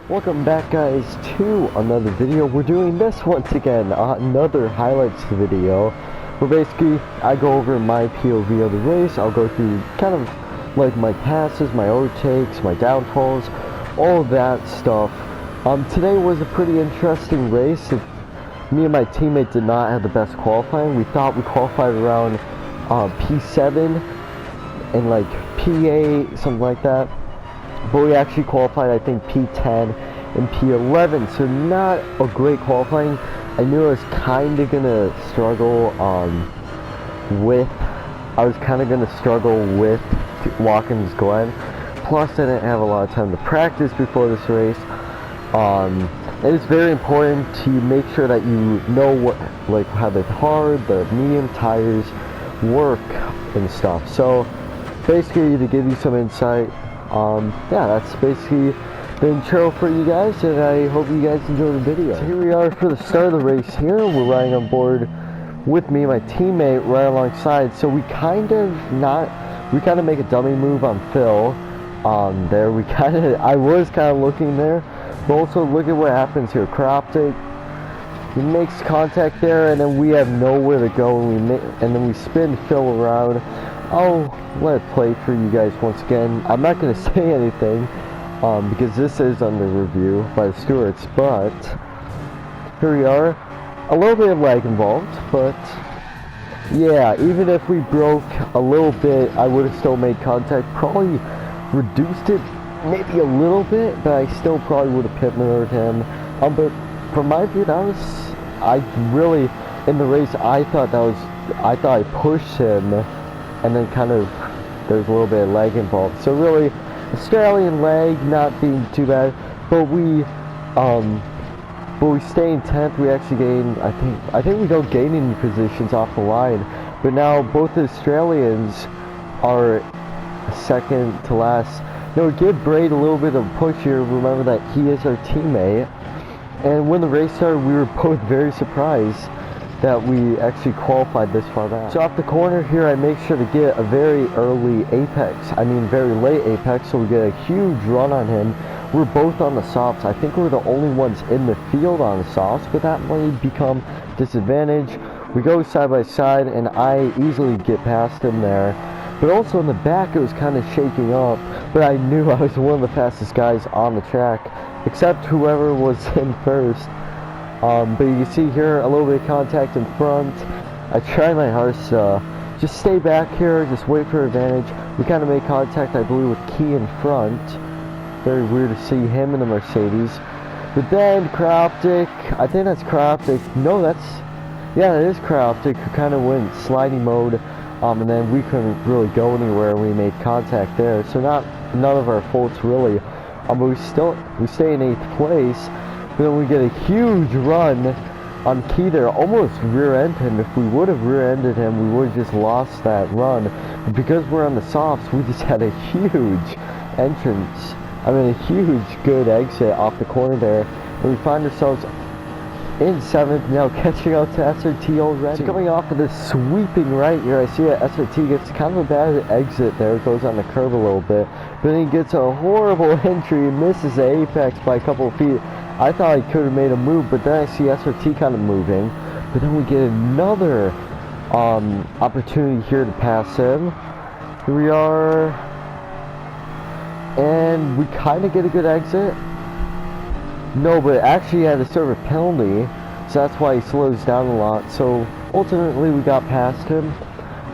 Welcome back, guys, to another video. We're doing this once again, another highlights video, where basically I go over my POV of the race. I'll go through kind of like my passes, my overtakes, my downfalls, all of that stuff. Today was a pretty interesting race. Me and my teammate did not have the best qualifying. We thought we qualified around P7 and like P8, something like that. But we actually qualified, I think, P10 and P11, so not a great qualifying. I knew I was kind of gonna struggle with Watkins Glen. Plus, I didn't have a lot of time to practice before this race. It is very important to make sure that you know how the hard, the medium tires work and stuff. So, basically, to give you some insight. Yeah, that's basically the intro for you guys, and I hope you guys enjoy the video. So here we are for the start of the race here. We're riding on board with me and my teammate right alongside, so we kind of make a dummy move on Phil. I was kind of looking there, but also look at what happens here. Cockpit, he makes contact there, and then we have nowhere to go, and then we spin Phil around. I'll let it play for you guys once again. I'm not going to say anything because this is under review by the stewards, but here we are. A little bit of lag involved, but yeah, even if we broke a little bit, I would have still made contact. Probably reduced it maybe a little bit, but I still probably would have pit maneuvered him. But from my view, in the race, I thought I pushed him. And then there's a little bit of lag involved. So really, Australian lag not being too bad, but we stay in 10th. We actually gain, I think we don't gain any positions off the line. But now both the Australians are second to last. Now we give Braid a little bit of a push here. Remember that he is our teammate. And when the race started, we were both very surprised that we actually qualified this far back. So off the corner here, I make sure to get a very late apex, so we get a huge run on him. We're both on the softs. I think we're the only ones in the field on the softs, but that might become disadvantage. We go side by side, and I easily get past him there. But also in the back, it was kind of shaking up, but I knew I was one of the fastest guys on the track, except whoever was in first. But you can see here a little bit of contact in front. I try my hardest to just stay back here, just wait for advantage. We kind of made contact, I believe, with Key in front. Very weird to see him in the Mercedes. But then Cryoptic, I think that's Cryoptic. No, that is Cryoptic, who kind of went sliding mode. And then we couldn't really go anywhere. We made contact there, so none of our faults really. But we stay in 8th place. But then we get a huge run on Key there, almost rear-end him. If we would have rear-ended him, we would have just lost that run. But because we're on the softs, we just had a huge entrance. A huge good exit off the corner there. And we find ourselves in 7th, now catching up to SRT already. So coming off of this sweeping right here, I see that SRT gets kind of a bad exit there. It goes on the curb a little bit. But then he gets a horrible entry and misses the apex by a couple of feet. I thought I could have made a move, but then I see SRT kind of moving. But then we get another opportunity here to pass him. Here we are. And we kind of get a good exit. No, but actually he had to serve a penalty, so that's why he slows down a lot. So ultimately we got past him.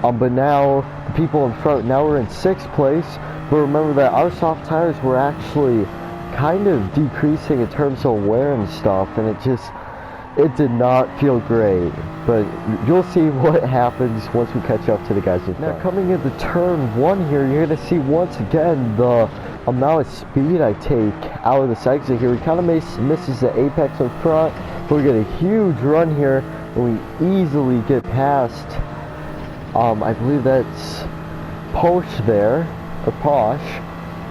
But now the people in front, now we're in 6th place. But remember that our soft tires were actually kind of decreasing in terms of wear and stuff, and it did not feel great. But you'll see what happens once we catch up to the guys in front. Now coming into turn 1 here, you're going to see once again the amount of speed I take out of this exit here. We kind of misses the apex in front, but we get a huge run here, and we easily get past, I believe that's Posh there, or Posh.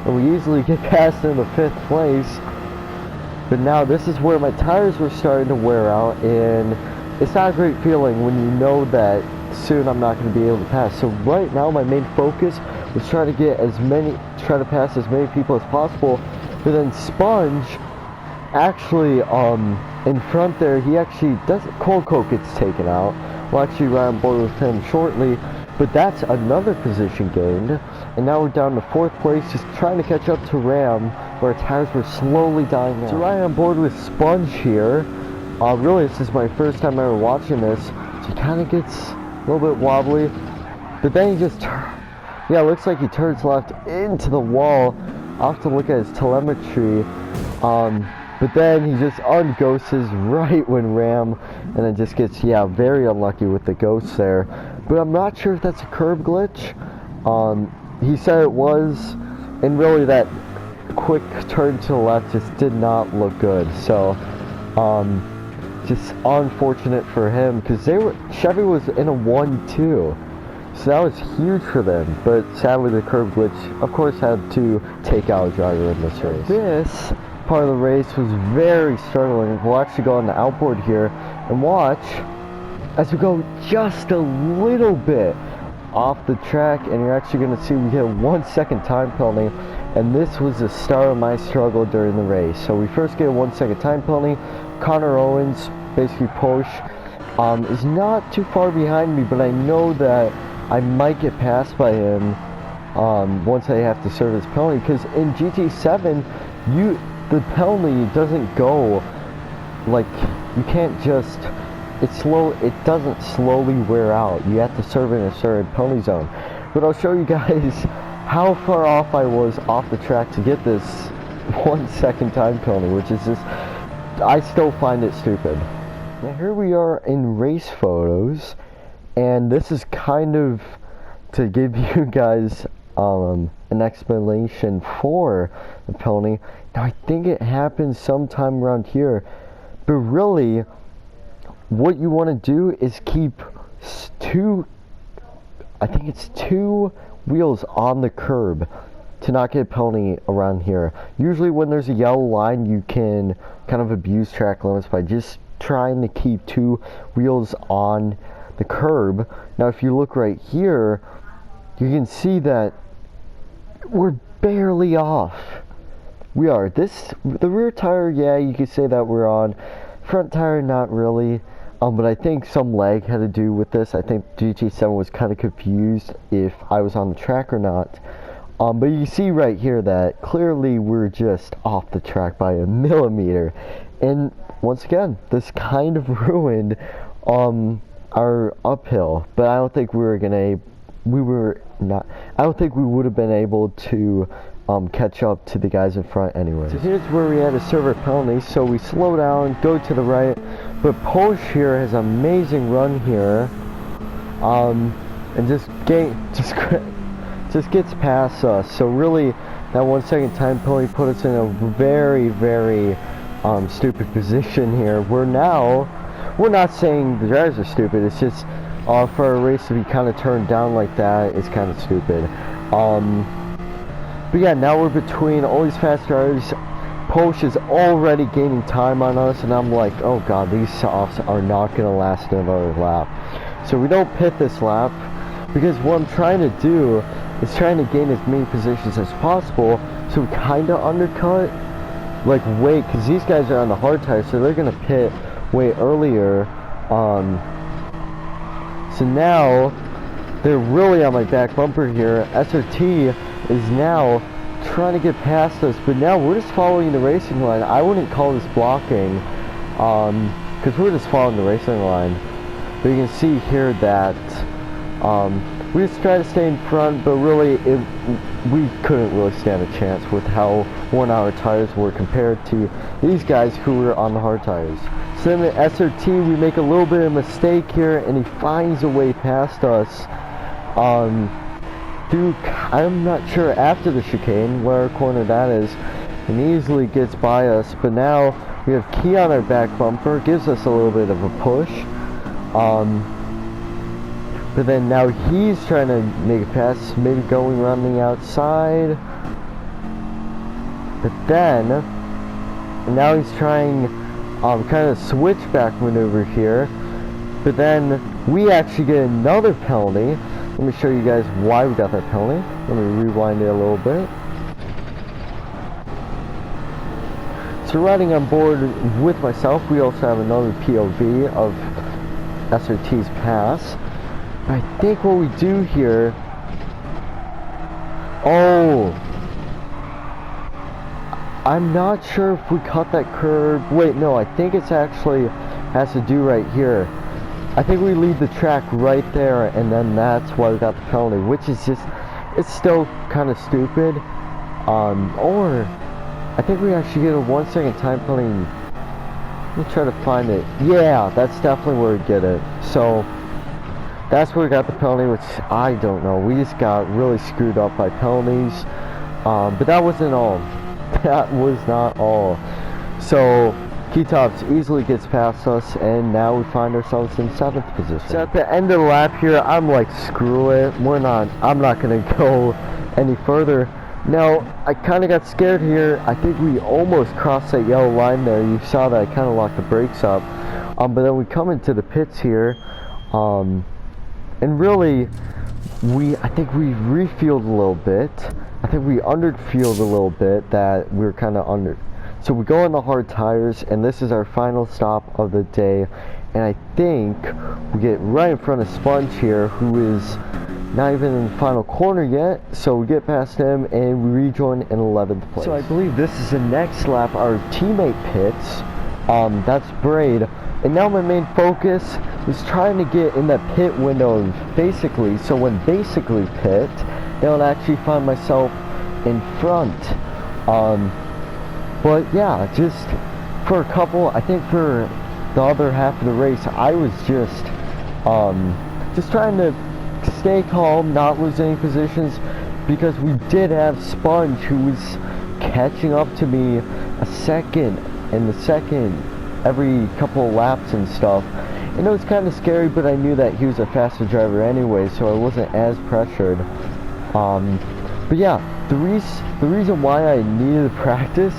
And we easily get past in the 5th place. But now this is where my tires were starting to wear out, and it's not a great feeling when you know that soon I'm not going to be able to pass. So right now my main focus was try to pass as many people as possible. But then Sponge Actually, in front there, he actually doesn't. Cold Coke gets taken out. We'll actually ride on board with him shortly. But that's another position gained. And now we're down to 4th place, just trying to catch up to Ram, where our tires were slowly dying out. So riding on board with Sponge here. Really, this is my first time ever watching this. So he kind of gets a little bit wobbly. But then he just yeah, it looks like he turns left into the wall. I'll have to look at his telemetry. But then he just unghosts right when Ram, and then just gets, yeah, very unlucky with the ghost there. But I'm not sure if that's a curb glitch. He said it was, and really that quick turn to the left just did not look good. So, just unfortunate for him, because Chevy was in a 1-2. So that was huge for them, but sadly the curb glitch, of course, had to take out a driver in this race. This part of the race was very startling. We'll actually go on the outboard here and watch as we go just a little bit off the track, and you're actually going to see we get a 1 second time penalty, and this was the start of my struggle during the race. So we first get a 1 second time penalty. Connor Owens, basically Porsche, is not too far behind me, but I know that I might get passed by him once I have to serve his penalty, because in GT7 the penalty doesn't go like, you can't just, it doesn't slowly wear out. You have to serve in a certain penalty zone. But I'll show you guys how far off I was off the track to get this 1 second time penalty, which is just, I still find it stupid. Now here we are in race photos, and this is kind of to give you guys an explanation for the penalty. Now I think it happens sometime around here, but really what you want to do is keep I think it's two wheels on the curb to not get a penalty around here. Usually when there's a yellow line, you can kind of abuse track limits by just trying to keep 2 wheels on the curb. Now if you look right here, you can see that we're barely off. We are. The rear tire, yeah, you could say that we're on. Front tire, not really. But I think some lag had to do with this. I think GT7 was kind of confused if I was on the track or not. But you see right here that clearly we're just off the track by a millimeter. And once again, this kind of ruined our uphill. But I don't think I don't think we would have been able to catch up to the guys in front anyway. So here's where we had a server penalty. So we slow down, go to the right, but Porsche here has an amazing run here, and just gets past us. So really, that 1 second time penalty put us in a very, very stupid position here. We're not saying the drivers are stupid. It's just for a race to be kind of turned down like that is kind of stupid. But yeah, now we're between all these fast drivers. Porsche is already gaining time on us, and I'm like, oh god, these softs are not going to last another lap. So we don't pit this lap, because what I'm trying to do is trying to gain as many positions as possible, so we kind of undercut, like wait, because these guys are on the hard tires, so they're going to pit way earlier. So now they're really on my back bumper here. SRT is now trying to get past us, but now we're just following the racing line. I wouldn't call this blocking, because we're just following the racing line. But you can see here that we just try to stay in front, but really we couldn't really stand a chance with how worn our tires were compared to these guys who were on the hard tires. So then the SRT, we make a little bit of a mistake here, and he finds a way past us. I'm not sure after the chicane where corner that is, and easily gets by us. But now we have Key on our back bumper, gives us a little bit of a push. But then now he's trying to make a pass, maybe going around the outside. But then now he's trying kind of switchback maneuver here. But then we actually get another penalty. Let me show you guys why we got that penalty. Let me rewind it a little bit. So riding on board with myself, we also have another POV of SRT's pass. I think what we do here, oh, I'm not sure if we cut that curve. Wait, no, I think it's actually has to do right here. I think we leave the track right there, and then that's why we got the penalty, which is just, it's still kind of stupid. Or I think we actually get a 1 second time penalty. Let me try to find it. Yeah, that's definitely where we get it. So that's where we got the penalty, which I don't know. We just got really screwed up by penalties. But that wasn't all. That was not all. So Keytops easily gets past us, and now we find ourselves in 7th position. So at the end of the lap here, I'm like, screw it. I'm not gonna go any further. Now, I kind of got scared here. I think we almost crossed that yellow line there. You saw that I kind of locked the brakes up. But then we come into the pits here. And really, I think we refueled a little bit. I think we underfueled a little bit, that we were kind of under. So we go on the hard tires, and this is our final stop of the day. And I think we get right in front of Sponge here, who is not even in the final corner yet. So we get past him, and we rejoin in 11th place. So I believe this is the next lap. Our teammate pits. That's Braid. And now my main focus is trying to get in that pit window, basically. So when basically pit, I'll actually find myself in front. But yeah, just for a couple, I think for the other half of the race, I was just trying to stay calm, not lose any positions, because we did have Sponge, who was catching up to me a second every couple of laps and stuff. And it was kind of scary, but I knew that he was a faster driver anyway, so I wasn't as pressured. But yeah, the reason why I needed to practice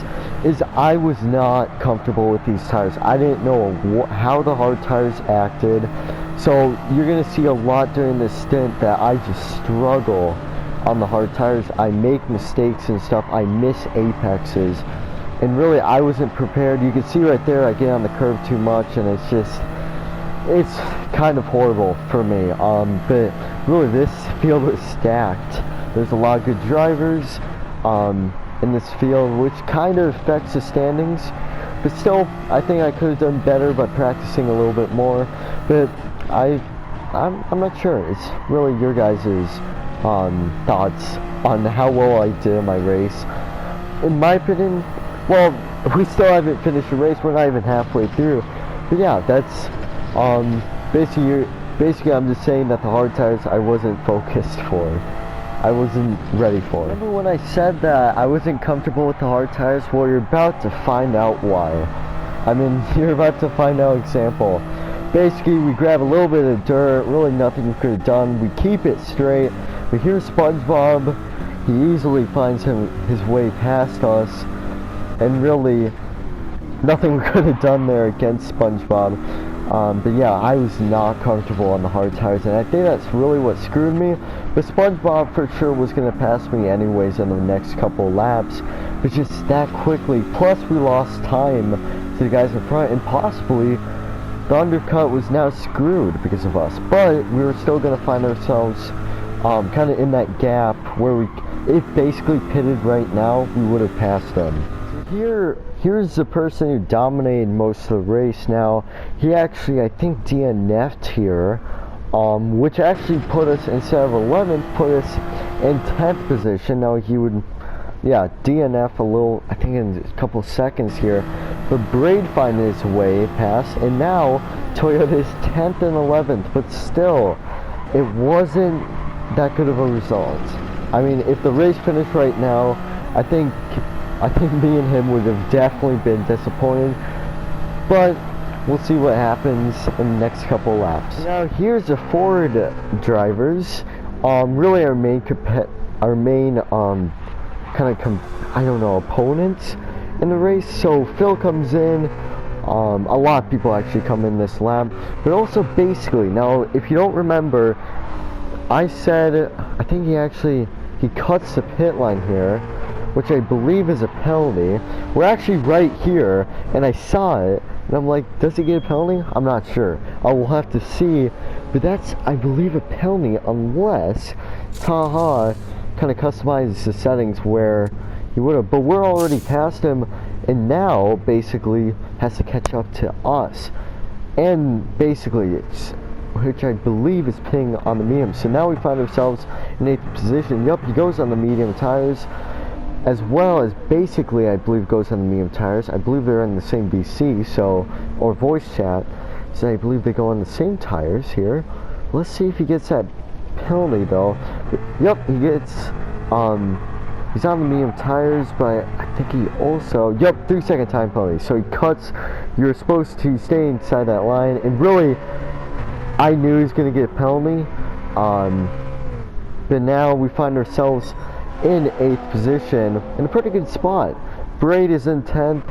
is I was not comfortable with these tires. I didn't know how the hard tires acted. So you're going to see a lot during this stint that I just struggle on the hard tires. I make mistakes and stuff. I miss apexes. And really, I wasn't prepared. You can see right there, I get on the curve too much, and it's kind of horrible for me. But really, this field was stacked. There's a lot of good drivers in this field, which kind of affects the standings. But still, I think I could have done better by practicing a little bit more. But I'm not sure. It's really your guys' thoughts on how well I did in my race. In my opinion, well, we still haven't finished the race. We're not even halfway through. But yeah, that's basically I'm just saying that the hard tires I wasn't focused for. I wasn't ready for. Remember when I said that I wasn't comfortable with the hard tires? Well, you're about to find out why. I mean, you're about to find out example. Basically, we grab a little bit of dirt, really nothing we could have done. We keep it straight. But here's SpongeBob. He easily finds his way past us. And really, nothing we could have done there against SpongeBob. But yeah, I was not comfortable on the hard tires, and I think that's really what screwed me. But SpongeBob for sure was going to pass me anyways in the next couple laps, but just that quickly. Plus we lost time to the guys in front, and possibly the undercut was now screwed because of us. But we were still going to find ourselves kind of in that gap where if basically pitted right now, we would have passed them. Here's the person who dominated most of the race. Now, he actually, I think, DNF'd here, which actually put us, instead of 11th, put us in 10th position. Now, he would, yeah, DNF a little, I think in a couple seconds here, but Braid finding his way past, and now Toyota's 10th and 11th, but still, it wasn't that good of a result. I mean, if the race finished right now, I think me and him would have definitely been disappointed, but we'll see what happens in the next couple laps. Now here's the Ford drivers, really our main opponents in the race. So Phil comes in, a lot of people actually come in this lap, but also basically, now if you don't remember, I said, I think he cuts the pit line here. which I believe is a penalty. We're actually right here, and I saw it, and I'm like, does he get a penalty? I'm not sure. I will have to see, but that's, I believe, a penalty unless Taha kind of customizes the settings where he would have. But we're already past him, and now basically has to catch up to us. And basically, it's, which I believe is pitting on the medium. So now we find ourselves in 8th position. Yup, he goes on the medium tires, as well as basically, I believe, goes on the medium tires. I believe they're in the same VC, so, or voice chat. So I believe they go on the same tires here. Let's see if he gets that penalty though. Yup, he gets, he's on the medium tires, but I think he also, yup, 3-second time penalty. So he cuts, you're supposed to stay inside that line, and really, I knew he was going to get a penalty, but now we find ourselves in 8th position, in a pretty good spot. Braid is in 10th,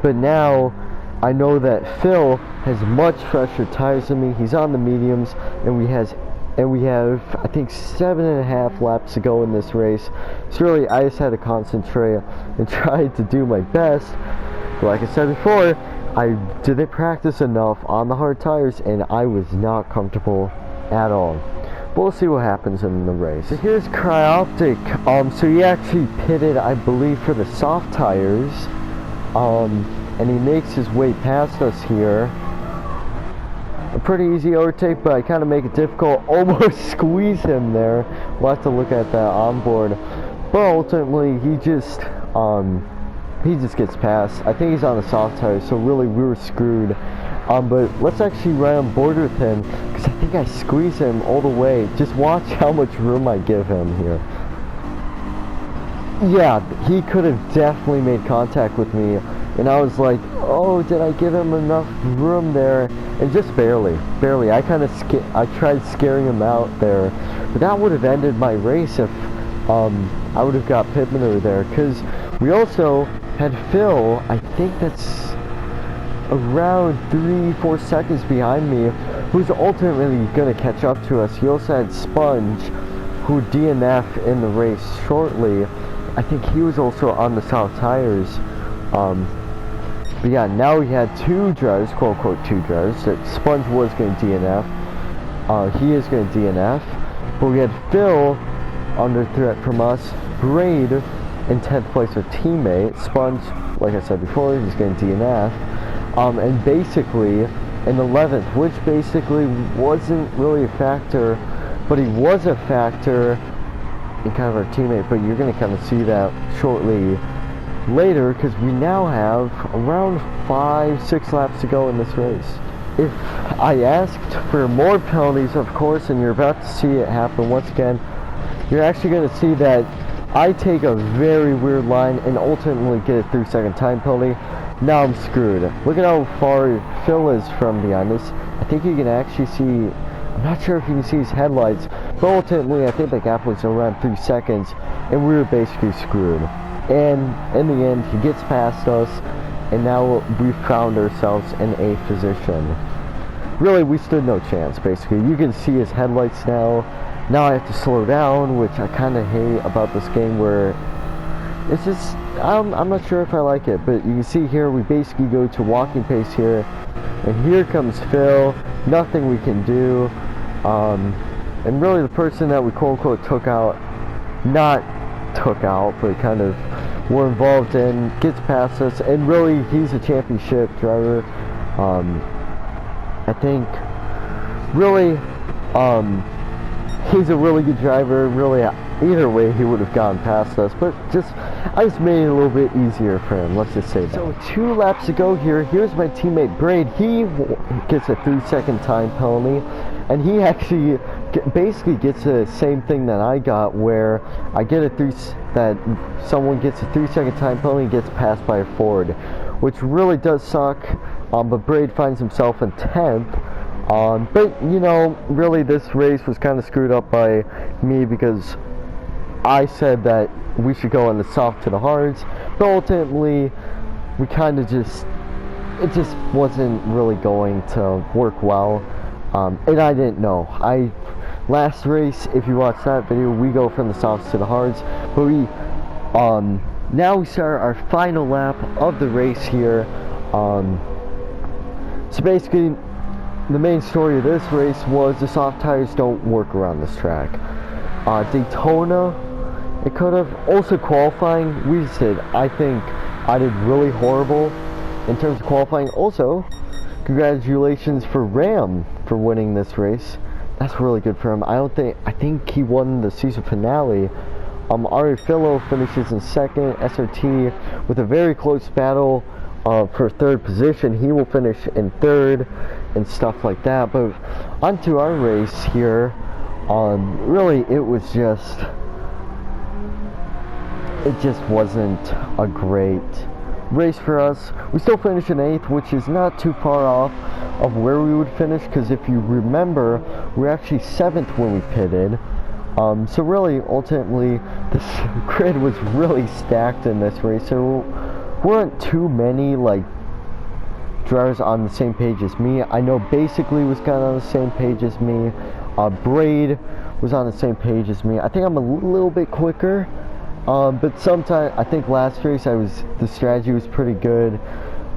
but now I know that Phil has much fresher tires than me. He's on the mediums, and we have, I think, 7.5 laps to go in this race. So really, I just had to concentrate and try to do my best. But like I said before, I didn't practice enough on the hard tires, and I was not comfortable at all. But we'll see what happens in the race. So here's Cryoptic. So he actually pitted, I believe, for the soft tires. And he makes his way past us here. A pretty easy overtake, but I kind of make it difficult. Almost squeeze him there. We'll have to look at that onboard. But ultimately, he just gets past. I think he's on the soft tires, so really we were screwed. But let's actually ride on board with him, because I think I squeeze him all the way. Just watch how much room I give him here. Yeah, he could have definitely made contact with me, and I was like, oh, did I give him enough room there? And just barely. I tried scaring him out there, but that would have ended my race if I would have got pit maneuver there, because we also had Phil, I think that's around 3-4 seconds behind me, who's ultimately going to catch up to us. He also had Sponge, who DNF in the race shortly. I think he was also on the soft tires. But yeah, now we had 2 drivers, quote unquote 2 drivers. That Sponge was going to DNF. He is going to DNF. But we had Phil under threat from us. Braid in 10th place with teammate. Sponge, like I said before, he's going to DNF. And basically in 11th, which basically wasn't really a factor, but he was a factor in kind of our teammate. But you're going to kind of see that shortly later, because we now have around 5-6 laps to go in this race. If I asked for more penalties, of course, and you're about to see it happen once again, you're actually going to see that I take a very weird line and ultimately get a 3-second time penalty. Now I'm screwed. Look at how far Phil is from behind us. I think you can actually see, I'm not sure if you can see his headlights, but ultimately I think the gap was around 3 seconds, and we were basically screwed. And in the end, he gets past us, and now we found ourselves in 8th position. Really, we stood no chance, basically. You can see his headlights now. Now I have to slow down, which I kind of hate about this game, where it's just, I'm not sure if I like it, but you can see here, we basically go to walking pace here, and here comes Phil. Nothing we can do. And really the person that we quote-unquote took out, not took out, but kind of were involved in, gets past us, and really he's a championship driver. I think really he's a really good driver. Really, either way he would have gone past us, but I just made it a little bit easier for him, let's just say that. So 2 laps to go here. Here's my teammate Braid. He gets a 3-second time penalty, and he actually basically gets the same thing that I got, where I get someone gets a 3-second time penalty and gets passed by a Ford, which really does suck. But Braid finds himself in 10th. But you know, really this race was kind of screwed up by me, because I said that we should go on the soft to the hards, but ultimately we kind of it just wasn't really going to work well. And I didn't know. Last race, if you watch that video, we go from the softs to the hards, but Now we start our final lap of the race here. So basically, the main story of this race was the soft tires don't work around this track. Daytona, it could have. Also qualifying, we just did. I think I did really horrible in terms of qualifying. Also, congratulations for Ram for winning this race. That's really good for him. I think he won the season finale. Ari Fillo finishes in second. SRT with a very close battle for third position. He will finish in third and stuff like that. But onto our race here. Really, it just wasn't a great race for us. We still finished in 8th, which is not too far off of where we would finish, because if you remember, we were actually 7th when we pitted. So really, ultimately, this grid was really stacked in this race. There weren't too many drivers on the same page as me. I know basically was kind of on the same page as me. Braid was on the same page as me. I think I'm a little bit quicker, but sometimes I think last race the strategy was pretty good.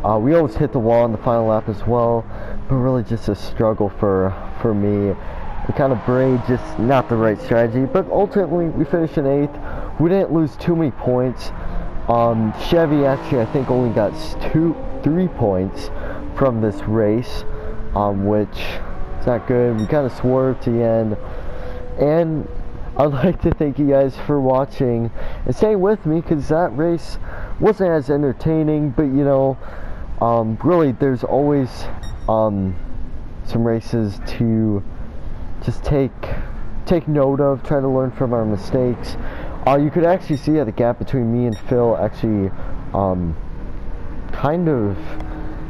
We almost hit the wall on the final lap as well, but really just a struggle for me. And kind of Braid, just not the right strategy. But ultimately, we finished in 8th. We didn't lose too many points. Chevy actually, I think, only got 3 points from this race, which is not good. We kind of swerved to the end. And I'd like to thank you guys for watching and staying with me, because that race wasn't as entertaining. But you know, really, there's always some races to just take note of, try to learn from our mistakes. You could actually see the gap between me and Phil actually kind of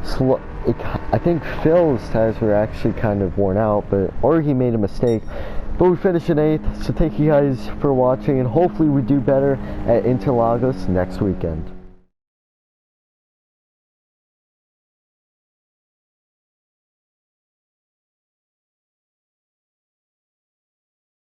slow. I think Phil's tires were actually kind of worn out, or he made a mistake. But we finished in 8th, so thank you guys for watching, and hopefully we do better at Interlagos next weekend.